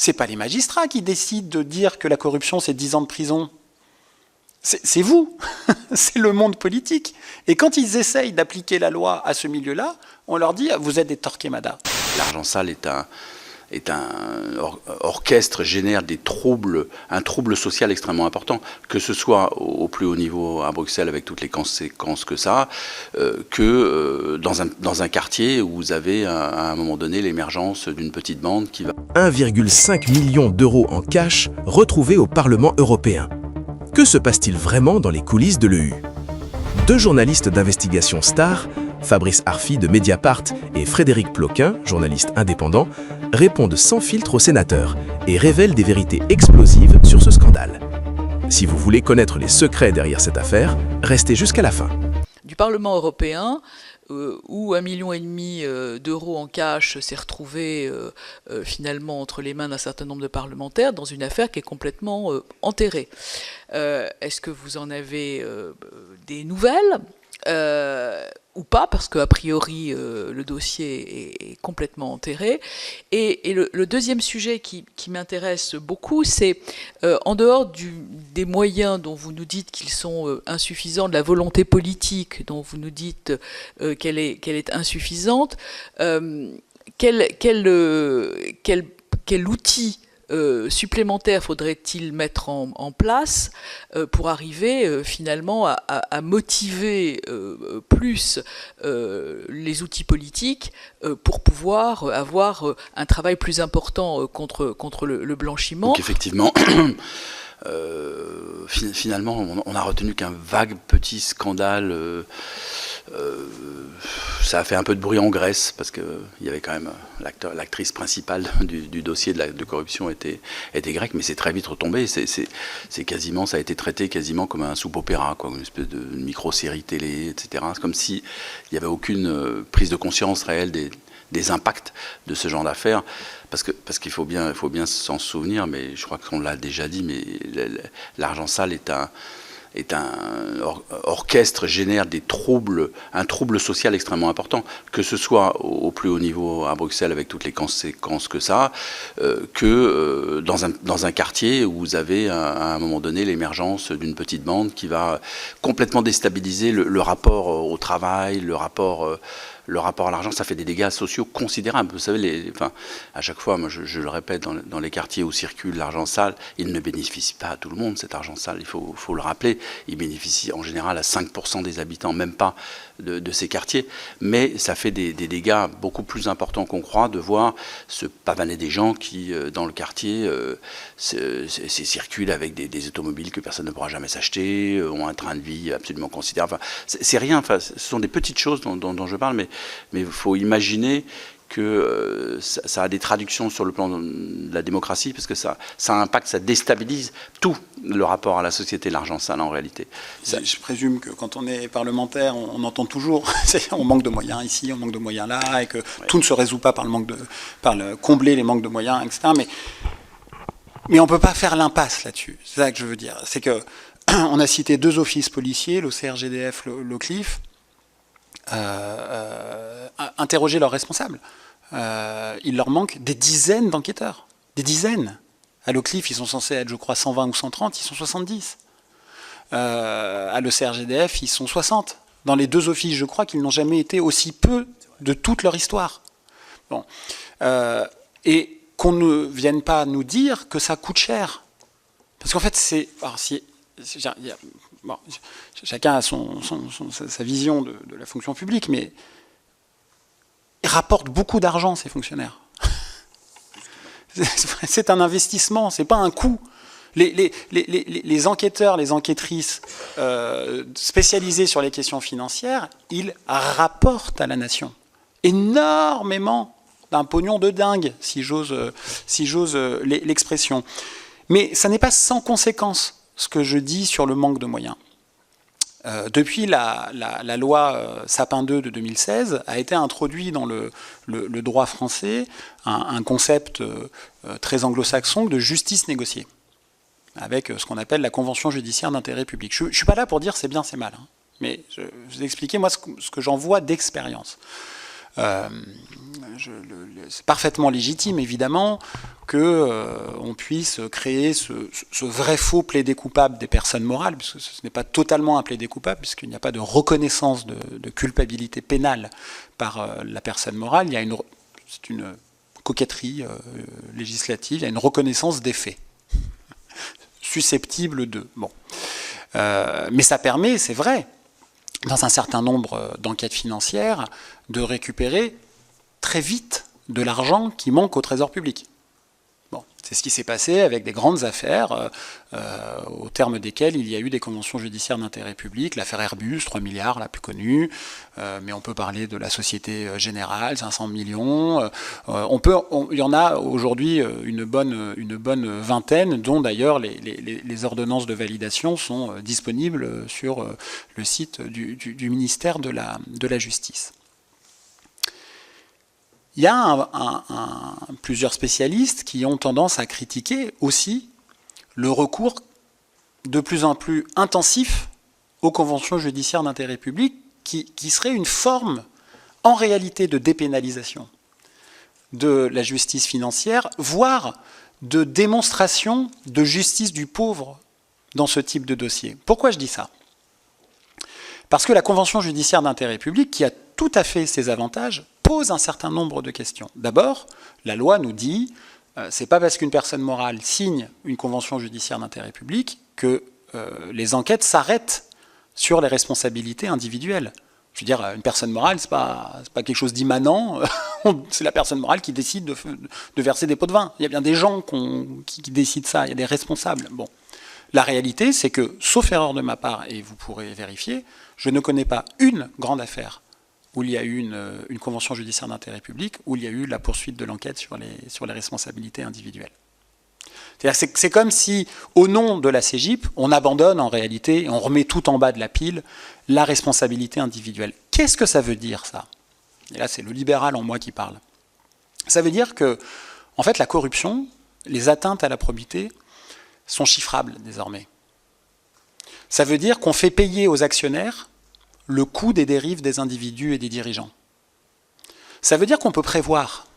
C'est pas les magistrats qui décident de dire que la corruption, c'est 10 ans de prison. C'est vous, c'est le monde politique. Et quand ils essayent d'appliquer la loi à ce milieu-là, on leur dit « vous êtes des Torquemada ». L'argent sale est un orchestre, génère un trouble social extrêmement important, que ce soit au plus haut niveau à Bruxelles avec toutes les conséquences que ça a, que dans un quartier où vous avez à un moment donné l'émergence d'une petite bande qui va... 1,5 million d'euros en cash retrouvés au Parlement européen. Que se passe-t-il vraiment dans les coulisses de l'EU? Deux journalistes d'investigation stars, Fabrice Arfi de Mediapart et Frédéric Ploquin, journaliste indépendant, répondent sans filtre aux sénateurs et révèlent des vérités explosives sur ce scandale. Si vous voulez connaître les secrets derrière cette affaire, restez jusqu'à la fin. Du Parlement européen, où 1,5 million d'euros en cash s'est retrouvé finalement entre les mains d'un certain nombre de parlementaires dans une affaire qui est complètement enterrée. Est-ce que vous en avez des nouvelles ou pas, parce qu'a priori le dossier est complètement enterré. Et le deuxième sujet qui m'intéresse beaucoup, c'est en dehors des moyens dont vous nous dites qu'ils sont insuffisants, de la volonté politique dont vous nous dites qu'elle est insuffisante, quel outil supplémentaire faudrait-il mettre en place pour arriver finalement à motiver plus les outils politiques pour pouvoir avoir un travail plus important contre le blanchiment. Donc effectivement, finalement, on a retenu qu'un vague petit scandale. Ça a fait un peu de bruit en Grèce parce qu'il y avait quand même l'actrice principale du dossier de corruption était grecque, mais c'est très vite retombé. C'est quasiment, ça a été traité quasiment comme un soap-opéra, quoi, une espèce de micro-série télé, etc. C'est comme s'il n'y avait aucune prise de conscience réelle des impacts de ce genre d'affaires, parce qu'il faut bien s'en souvenir, mais je crois qu'on l'a déjà dit, mais l'argent sale est un orchestre, génère un trouble social extrêmement important, que ce soit au plus haut niveau à Bruxelles avec toutes les conséquences que ça a, que dans un quartier où vous avez à un moment donné l'émergence d'une petite bande qui va complètement déstabiliser le rapport au travail, le rapport à l'argent. Ça fait des dégâts sociaux considérables. Vous savez, à chaque fois, moi je le répète, dans les quartiers où circule l'argent sale, il ne bénéficie pas à tout le monde, cet argent sale, il faut le rappeler. Il bénéficie en général à 5% des habitants, même pas de ces quartiers. Mais ça fait des dégâts beaucoup plus importants qu'on croit de voir se pavaner des gens qui, dans le quartier, circulent avec des automobiles que personne ne pourra jamais s'acheter, ont un train de vie absolument considérable. C'est rien, ce sont des petites choses dont je parle, mais il faut imaginer que ça a des traductions sur le plan de la démocratie, parce que ça impacte, ça déstabilise tout le rapport à la société, l'argent sale en réalité. Je présume que quand on est parlementaire, on entend toujours on manque de moyens ici, on manque de moyens là, et que tout ne se résout pas par combler les manques de moyens, etc. Mais on ne peut pas faire l'impasse là-dessus. C'est ça que je veux dire. C'est que on a cité deux offices policiers, l'OCRGDF, l'OCLIF, interroger leurs responsables. Il leur manque des dizaines d'enquêteurs. Des dizaines. À l'OCLIF, ils sont censés être, je crois, 120 ou 130, ils sont 70. À l'OCRGDF, ils sont 60. Dans les deux offices, je crois qu'ils n'ont jamais été aussi peu de toute leur histoire. Bon. Et qu'on ne vienne pas nous dire que ça coûte cher. Parce qu'en fait, chacun a sa vision de la fonction publique, mais ils rapportent beaucoup d'argent, ces fonctionnaires. C'est un investissement, c'est pas un coût. Les enquêteurs, les enquêtrices spécialisés sur les questions financières, ils rapportent à la nation énormément d'un pognon de dingue, si j'ose l'expression. Mais ça n'est pas sans conséquence, ce que je dis sur le manque de moyens. Depuis la loi Sapin 2 de 2016, a été introduit dans le droit français un concept très anglo-saxon de justice négociée, avec ce qu'on appelle la convention judiciaire d'intérêt public. Je ne suis pas là pour dire c'est bien, c'est mal, hein, mais je vais vous expliquer moi ce que j'en vois d'expérience. C'est parfaitement légitime, évidemment, qu'on puisse créer ce vrai faux plaidé coupable des personnes morales, puisque ce n'est pas totalement un plaidé coupable, puisqu'il n'y a pas de reconnaissance de culpabilité pénale par la personne morale. C'est une coquetterie législative, il y a une reconnaissance des faits, susceptible de... Bon. Mais ça permet, c'est vrai, dans un certain nombre d'enquêtes financières, de récupérer très vite de l'argent qui manque au trésor public. Bon, c'est ce qui s'est passé avec des grandes affaires au terme desquelles il y a eu des conventions judiciaires d'intérêt public, l'affaire Airbus, 3 milliards, la plus connue, mais on peut parler de la Société Générale, 500 millions. Il y en a aujourd'hui une bonne vingtaine, dont d'ailleurs les ordonnances de validation sont disponibles sur le site du ministère de la Justice. Il y a plusieurs spécialistes qui ont tendance à critiquer aussi le recours de plus en plus intensif aux conventions judiciaires d'intérêt public, qui serait une forme, en réalité, de dépénalisation de la justice financière, voire de démonstration de justice du pauvre dans ce type de dossier. Pourquoi je dis ça ? Parce que la convention judiciaire d'intérêt public, qui a tout à fait ses avantages, pose un certain nombre de questions. D'abord, la loi nous dit, c'est pas parce qu'une personne morale signe une convention judiciaire d'intérêt public que les enquêtes s'arrêtent sur les responsabilités individuelles. Je veux dire, une personne morale, c'est pas quelque chose d'immanent, c'est la personne morale qui décide de verser des pots de vin. Il y a bien des gens qui décident ça, il y a des responsables. Bon. La réalité, c'est que, sauf erreur de ma part, et vous pourrez vérifier, je ne connais pas une grande affaire où il y a eu une convention judiciaire d'intérêt public, où il y a eu la poursuite de l'enquête sur les responsabilités individuelles. C'est comme si, au nom de la CEGIP, on abandonne en réalité, on remet tout en bas de la pile, la responsabilité individuelle. Qu'est-ce que ça veut dire, ça ? Et là, c'est le libéral en moi qui parle. Ça veut dire que, en fait, la corruption, les atteintes à la probité, sont chiffrables désormais. Ça veut dire qu'on fait payer aux actionnaires le coût des dérives des individus et des dirigeants. Ça veut dire qu'on peut prévoir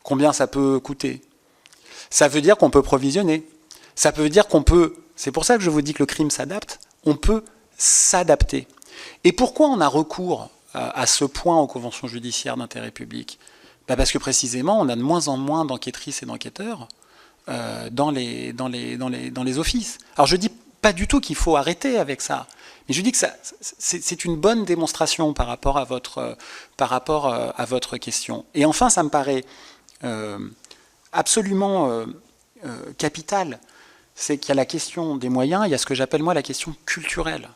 combien ça peut coûter. Ça veut dire qu'on peut provisionner. Ça veut dire qu'on peut, c'est pour ça que je vous dis que le crime s'adapte, on peut s'adapter. Et pourquoi on a recours à ce point aux conventions judiciaires d'intérêt public ? Parce que précisément, on a de moins en moins d'enquêtrices et d'enquêteurs dans les offices. Alors je dis pas du tout qu'il faut arrêter avec ça, mais je dis que c'est une bonne démonstration par rapport à votre question. Et enfin, ça me paraît absolument capital, c'est qu'il y a la question des moyens, il y a ce que j'appelle moi la question culturelle.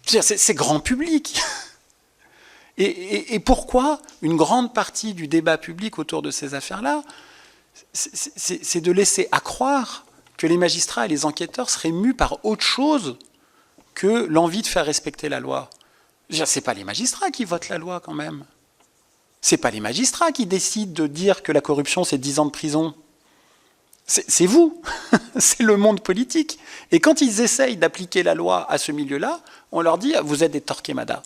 C'est grand public. Et pourquoi une grande partie du débat public autour de ces affaires-là, c'est de laisser accroire que les magistrats et les enquêteurs seraient mus par autre chose que l'envie de faire respecter la loi. C'est pas les magistrats qui votent la loi, quand même. C'est pas les magistrats qui décident de dire que la corruption, c'est 10 ans de prison. C'est vous, c'est le monde politique. Et quand ils essayent d'appliquer la loi à ce milieu-là, on leur dit « vous êtes des Torquemada ».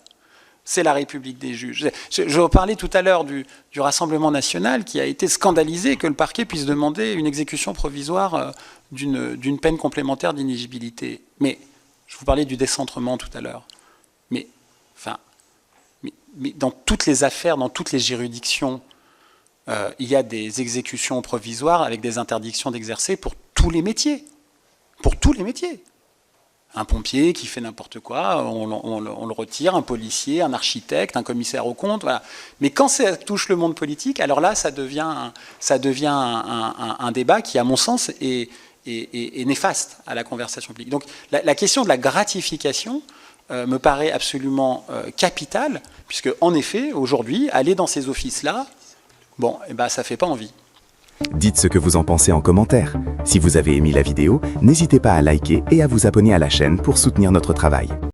C'est la République des juges. Je vous parlais tout à l'heure du Rassemblement national qui a été scandalisé que le parquet puisse demander une exécution provisoire d'une peine complémentaire d'inéligibilité. Mais je vous parlais du décentrement tout à l'heure. Mais dans toutes les affaires, dans toutes les juridictions, il y a des exécutions provisoires avec des interdictions d'exercer pour tous les métiers. Pour tous les métiers. Un pompier qui fait n'importe quoi, on le retire, un policier, un architecte, un commissaire aux comptes, voilà. Mais quand ça touche le monde politique, alors là, ça devient un débat qui, à mon sens, est néfaste à la conversation publique. Donc la question de la gratification me paraît absolument capitale, puisque, en effet, aujourd'hui, aller dans ces offices-là, bon, ça ne fait pas envie. Dites ce que vous en pensez en commentaire. Si vous avez aimé la vidéo, n'hésitez pas à liker et à vous abonner à la chaîne pour soutenir notre travail.